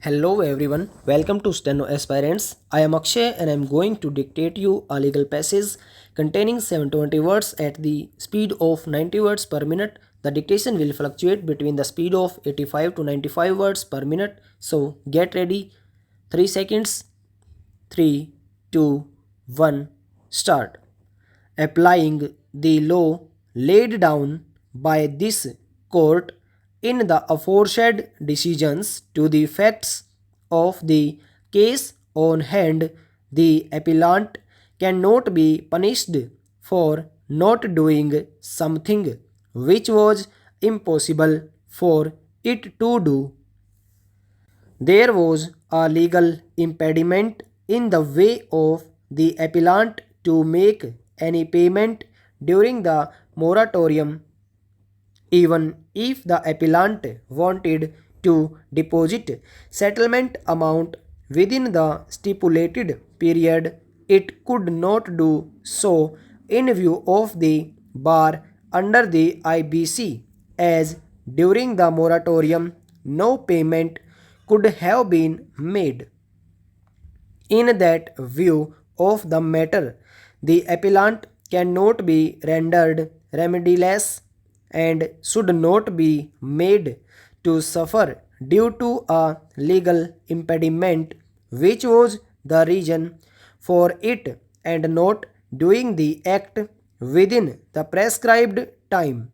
Hello everyone, welcome to Steno Aspirants. I am Akshay and I am going to dictate you a legal passage containing 720 words at the speed of 90 words per minute. The dictation will fluctuate between the speed of 85 to 95 words per minute. So get ready. 3 seconds. 3, 2, 1, start. Applying the law laid down by this court in the aforesaid decisions to the facts of the case on hand, the appellant cannot be punished for not doing something which was impossible for it to do. There was a legal impediment in the way of the appellant to make any payment during the moratorium, even if the appellant wanted to deposit settlement amount within the stipulated period. It could not do so in view of the bar under the IBC, as during the moratorium no payment could have been made. In that view of the matter, the appellant cannot be rendered remediless and should not be made to suffer due to a legal impediment which was the reason for it and not doing the act within the prescribed time.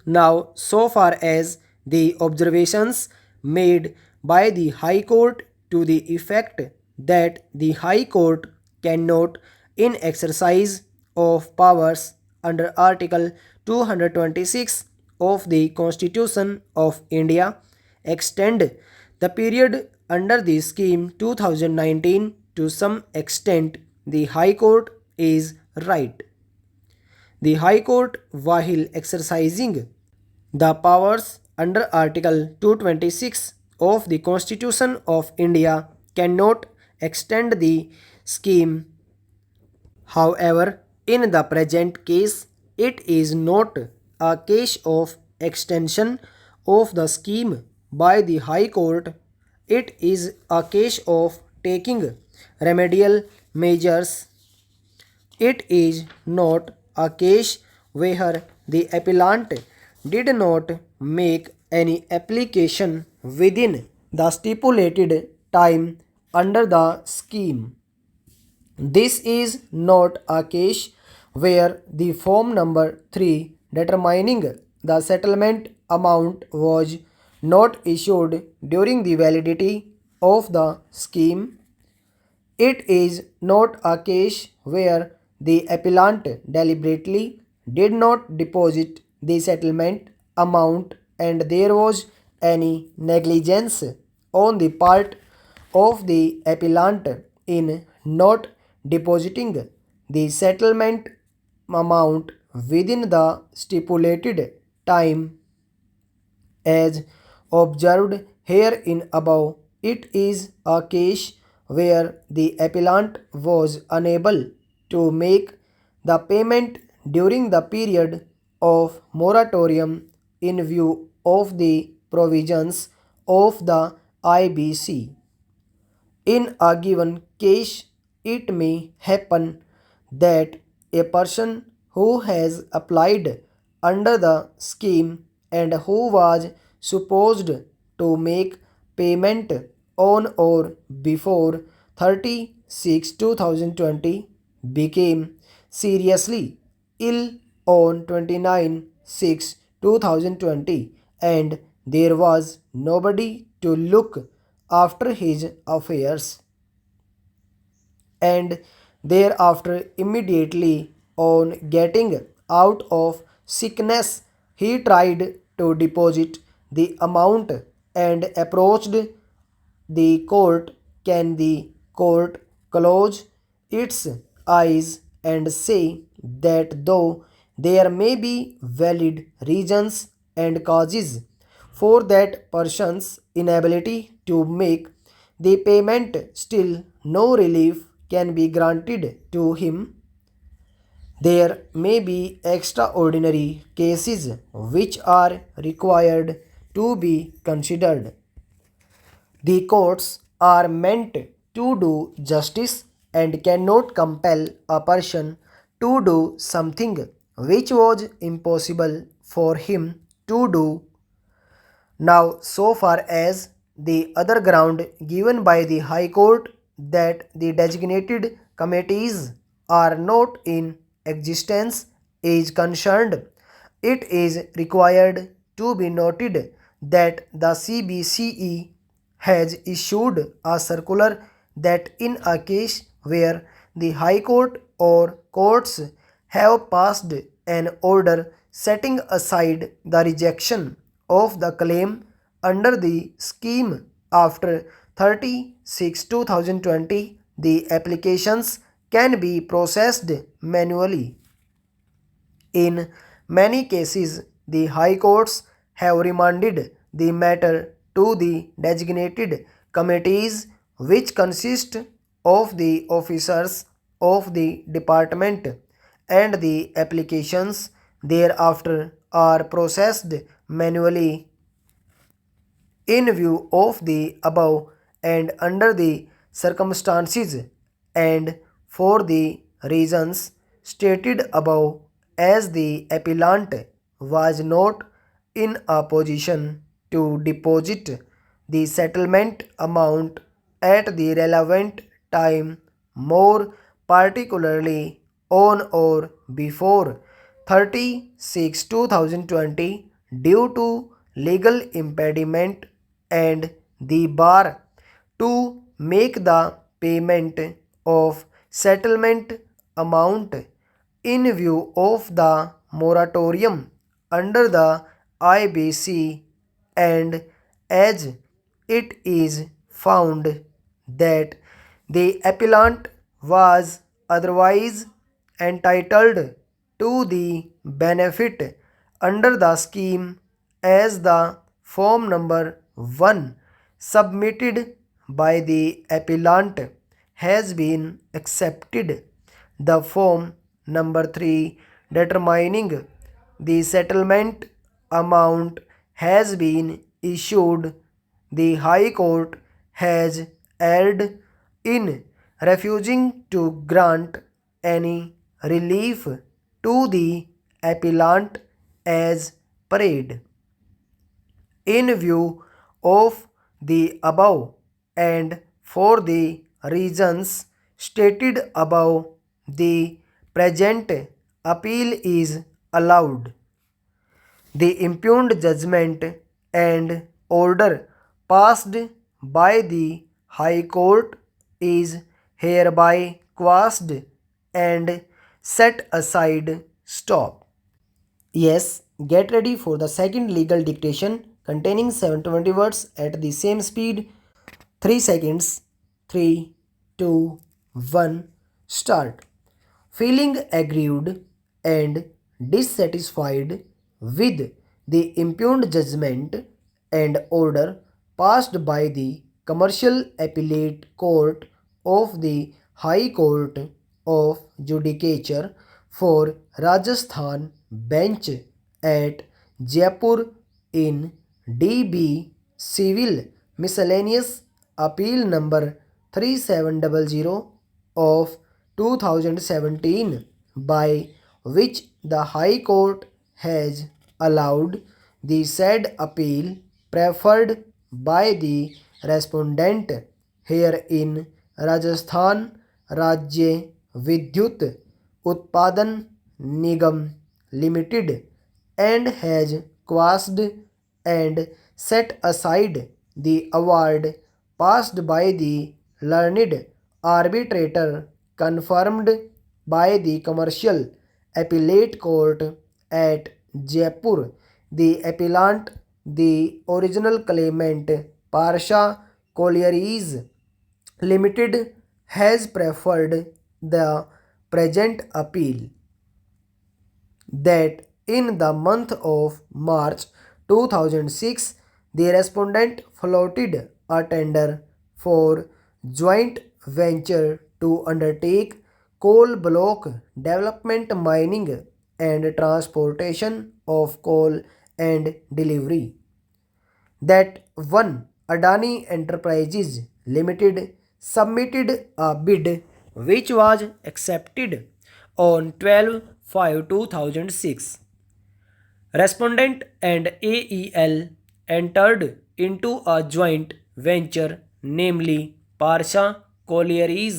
Now, so far as the observations made by the High Court to the effect that the High Court cannot, in exercise of powers under Article 226 of the Constitution of India, extend the period under the scheme 2019 to some extent, the High Court is right. The High Court, while exercising the powers under Article 226 of the Constitution of India, cannot extend the scheme. However, in the present case, it is not a case of extension of the scheme by the High Court. It is a case of taking remedial measures. It is not a case where the appellant did not make any application within the stipulated time under the scheme. This is not a case where the form number 3 determining the settlement amount was not issued during the validity of the scheme. It is not a case where the appellant deliberately did not deposit the settlement amount and there was any negligence on the part of the appellant in not depositing the settlement amount within the stipulated time. As observed herein above, it is a case where the appellant was unable to make the payment during the period of moratorium in view of the provisions of the IBC. In a given case, it may happen that a person who has applied under the scheme and who was supposed to make payment on or before 30/6 2020 became seriously ill on 29/6 2020 and there was nobody to look after his affairs, and thereafter immediately on getting out of sickness he tried to deposit the amount and approached the court. Can the court close its eyes and say that though there may be valid reasons and causes for that person's inability to make the payment, still no relief can be granted to him? There may be extraordinary cases which are required to be considered. The courts are meant to do justice and cannot compel a person to do something which was impossible for him to do. Now, so far as the other ground given by the High Court that the designated committees are not in existence is concerned, it is required to be noted that the CBCE has issued a circular that in a case where the High Court or courts have passed an order setting aside the rejection of the claim under the scheme after 30/6/2020, the applications can be processed manually. In many cases, the high courts have remanded the matter to the designated committees, which consist of the officers of the department, and the applications thereafter are processed manually. In view of the above and under the circumstances and for the reasons stated above, as the appellant was not in a position to deposit the settlement amount at the relevant time, more particularly on or before 30/6/2020, due to legal impediment, and the bar to make the payment of settlement amount in view of the moratorium under the IBC, and as it is found that the appellant was otherwise entitled to the benefit under the scheme, as the form number 1 submitted by the appellant has been accepted. The form number 3 determining the settlement amount has been issued. The High Court has erred in refusing to grant any relief to the appellant as parade. In view of the above and for the reasons stated above, the present appeal is allowed. The impugned judgment and order passed by the High Court is hereby quashed and set aside. Stop. Yes, get ready for the second legal dictation containing 720 words at the same speed. 3 seconds. 3, 2, 1. Start. Feeling aggrieved and dissatisfied with the impugned judgment and order passed by the Commercial Appellate Court of the High Court of Judicature for Rajasthan Bench at Jaipur in DB Civil Miscellaneous Appeal number 3700 of 2017, by which the High Court has allowed the said appeal preferred by the respondent herein Rajasthan Rajya Vidyut Utpadan Nigam Limited, and has quashed and set aside the award passed by the learned arbitrator confirmed by the Commercial Appellate Court at Jaipur. The appellant, the original claimant, Parsha Collieries Limited, has preferred the present appeal. That in the month of March 2006, the respondent floated a tender for joint venture to undertake coal block development, mining, and transportation of coal and delivery. That 1. Adani Enterprises Limited submitted a bid which was accepted on 12/5/2006. Respondent and AEL entered into a joint venture, namely Parsha Collieries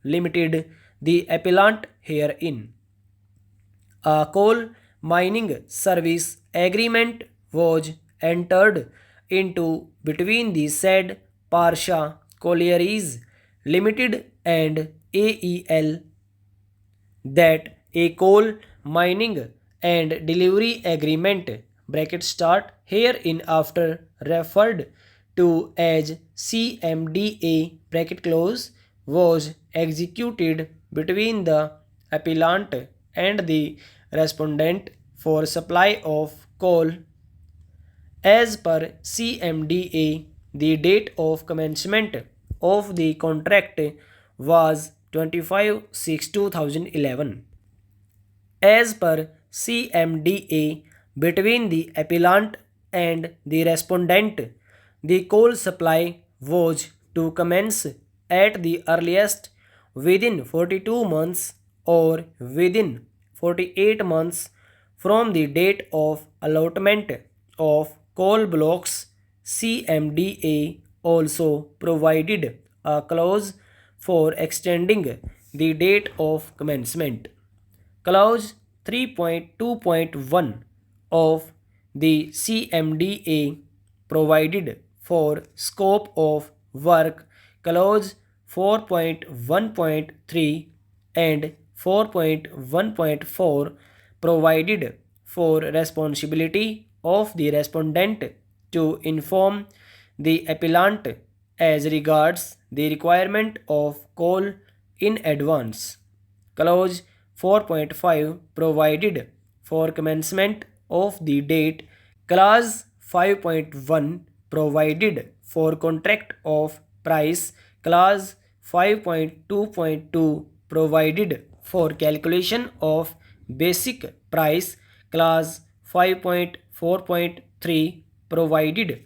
Limited, the appellant herein. A coal mining service agreement was entered into between the said Parsha Collieries Limited and AEL, that a coal mining and delivery agreement (hereinafter referred to as CMDA) was executed between the appellant and the respondent for supply of coal. As per CMDA, the date of commencement of the contract was 25/6/2011. As per CMDA, between the appellant and the respondent, the coal supply was to commence at the earliest within 42 months or within 48 months from the date of allotment of coal blocks. CMDA also provided a clause for extending the date of commencement. Clause 3.2.1 of the CMDA provided for scope of work. Clause 4.1.3 and 4.1.4 provided for responsibility of the respondent to inform the appellant as regards the requirement of coal in advance. Clause 4.5 provided for commencement of the date. Clause 5.1 provided for contract of price. Clause 5.2.2 provided for calculation of basic price. Clause 5.4.3 provided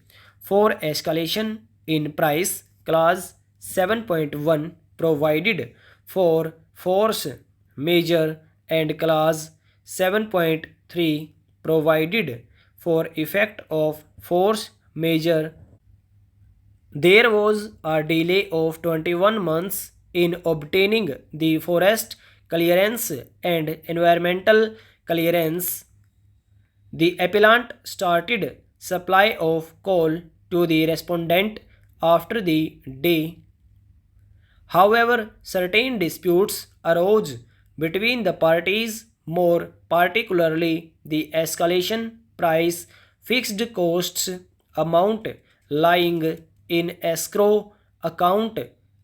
for escalation in price. Clause 7.1 provided for force majeure, and Clause 7.3 provided for effect of force majeure. There was a delay of 21 months in obtaining the forest clearance and environmental clearance. The appellant started supply of coal to the respondent after the day. However, certain disputes arose between the parties, more particularly the escalation price, fixed costs amount lying in escrow account,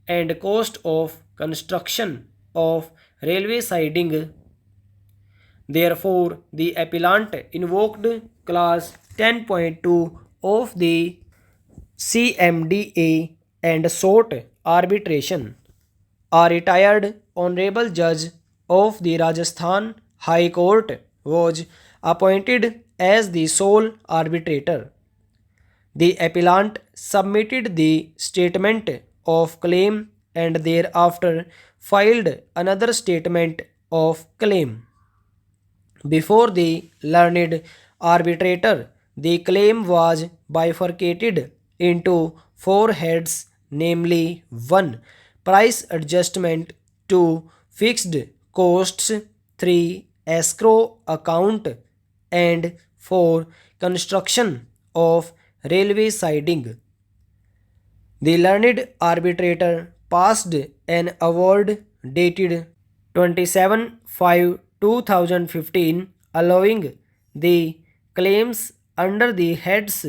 and cost of construction of railway siding. Therefore, the appellant invoked Clause 10.2 of the CMDA and sought arbitration. A retired Honorable Judge of the Rajasthan High Court was appointed as the sole arbitrator. The appellant submitted the statement of claim and thereafter filed another statement of claim before the learned arbitrator. The claim was bifurcated into four heads, namely 1. Price adjustment, 2. Fixed costs, 3. Escrow account, and 4. Construction of railway siding. The learned arbitrator passed an award dated 27/5/2015 allowing the claims under the heads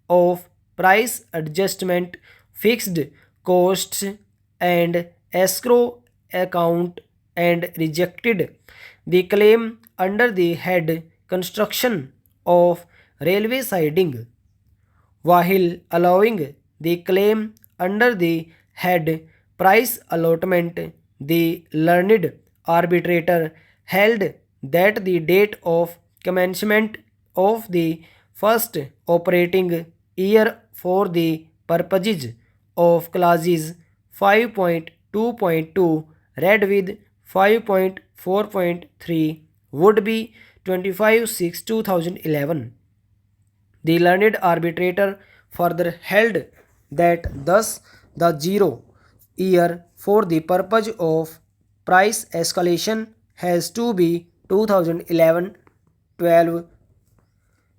of price adjustment, fixed costs, and escrow account, and rejected the claim under the head construction of railway siding, while allowing the claim under the head price allotment. The learned arbitrator held that the date of commencement of the first operating year for the purposes of clauses 5.2.2 read with 5.4.3 would be 25/6/2011. The learned arbitrator further held that thus the 0 year for the purpose of price escalation has to be 2011-12.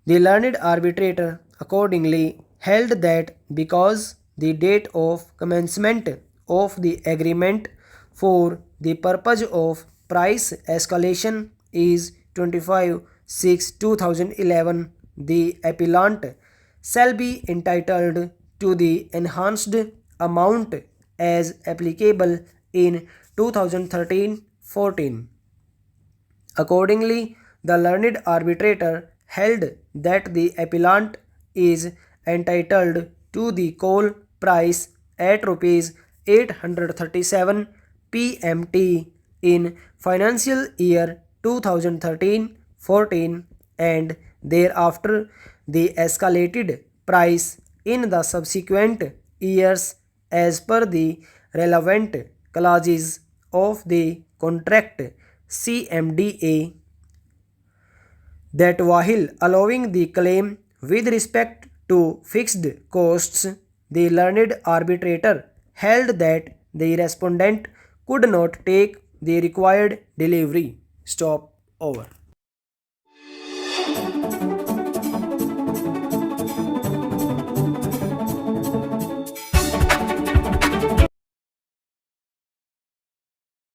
The learned arbitrator accordingly held that because the date of commencement of the agreement for the purpose of price escalation is 25/6/2011, the appellant shall be entitled to the enhanced amount as applicable in 2013-14. Accordingly, the learned arbitrator held that the appellant is entitled to the coal price at rupees 837 PMT in financial year 2013-14 and thereafter the escalated price in the subsequent years as per the relevant clauses of the contract CMDA, that while allowing the claim with respect to fixed costs, the learned arbitrator held that the respondent could not take the required delivery. Stop. Over.